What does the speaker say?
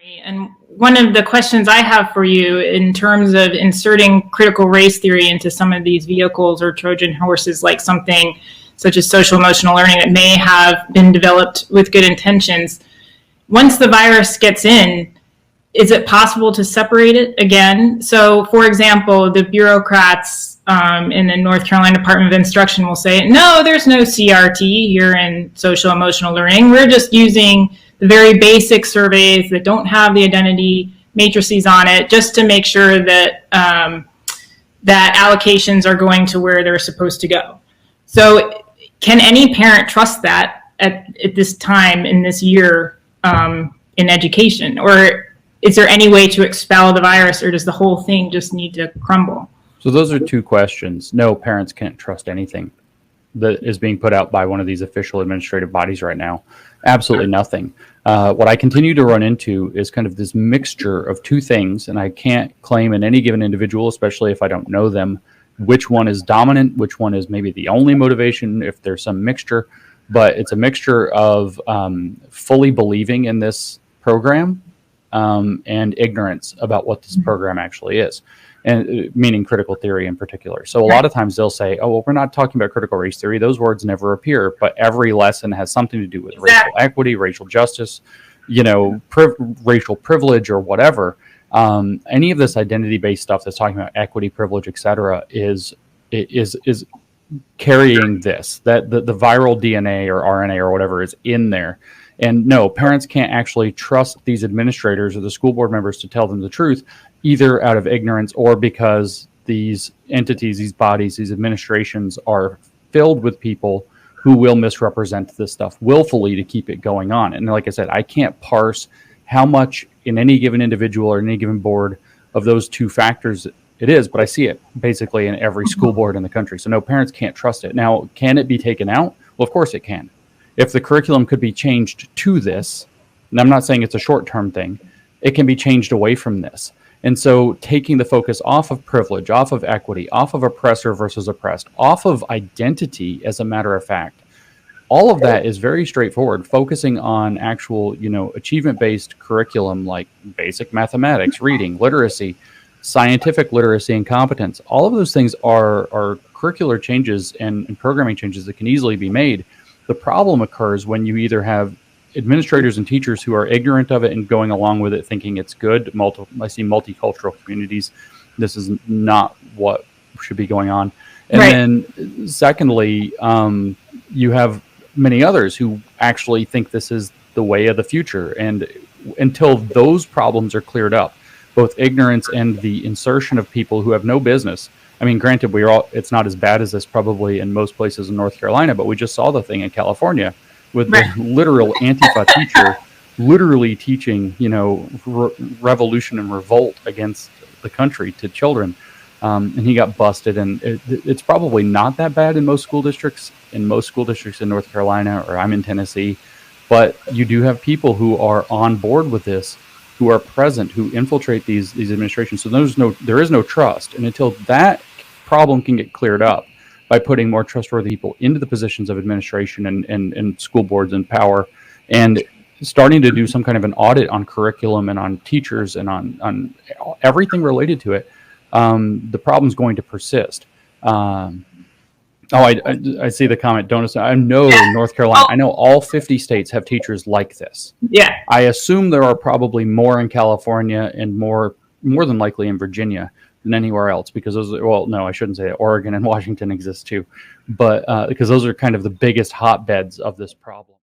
And one of the questions I have for you in terms of inserting critical race theory into some of these vehicles or Trojan horses, like something such as social emotional learning that may have been developed with good intentions, once the virus gets in, is it possible to separate it again? So, for example, the bureaucrats in the North Carolina Department of Instruction will say, no, there's no CRT here in social emotional learning. We're just using the very basic surveys that don't have the identity matrices on it, just to make sure that that allocations are going to where they're supposed to go. So can any parent trust that at this time in this year in education? Or is there any way to expel the virus, or does the whole thing just need to crumble? So those are two questions. No, parents can't trust anything that is being put out by one of these official administrative bodies right now. Absolutely nothing. What I continue to run into is kind of this mixture of two things, and I can't claim in any given individual, especially if I don't know them, which one is dominant, which one is maybe the only motivation, if there's some mixture. But it's a mixture of fully believing in this program and ignorance about what this program actually is, and meaning critical theory in particular. So a lot of times they'll say, oh, well, we're not talking about critical race theory. Those words never appear, but every lesson has something to do with racial equity, racial justice, racial privilege or whatever. Any of this identity-based stuff that's talking about equity, privilege, etc., is carrying this, that the viral DNA or RNA or whatever is in there. And no, parents can't actually trust these administrators or the school board members to tell them the truth, either out of ignorance or because these entities, these bodies, these administrations are filled with people who will misrepresent this stuff willfully to keep it going on. And like I said, I can't parse how much in any given individual or any given board of those two factors it is, but I see it basically in every school board in the country. So no, parents can't trust it. Now, can it be taken out? Well, of course it can. If the curriculum could be changed to this, and I'm not saying it's a short-term thing, it can be changed away from this. And so taking the focus off of privilege, off of equity, off of oppressor versus oppressed, off of identity, as a matter of fact, all of that is very straightforward, focusing on actual, achievement-based curriculum like basic mathematics, reading, literacy, scientific literacy and competence. All of those things are curricular changes and programming changes that can easily be made. The problem occurs when you either have administrators and teachers who are ignorant of it and going along with it thinking it's good. I see multicultural communities. This is not what should be going on. And then secondly, you have many others who actually think this is the way of the future. And until those problems are cleared up, both ignorance and the insertion of people who have no business. I mean, granted, it's not as bad as this probably in most places in North Carolina, but we just saw the thing in California with the literal Antifa teacher literally teaching, revolution and revolt against the country to children. And he got busted. And it's probably not that bad in most school districts in North Carolina, or I'm in Tennessee. But you do have people who are on board with this, who are present, who infiltrate these administrations. So there is no trust. And until that problem can get cleared up by putting more trustworthy people into the positions of administration and school boards and power, and starting to do some kind of an audit on curriculum and on teachers and on everything related to it, the problem's going to persist. I see the comment. Don't I know North Carolina? I know all 50 states have teachers like this. Yeah. I assume there are probably more in California and more than likely in Virginia than anywhere else, because I shouldn't say that. Oregon and Washington exist too, but because those are kind of the biggest hotbeds of this problem.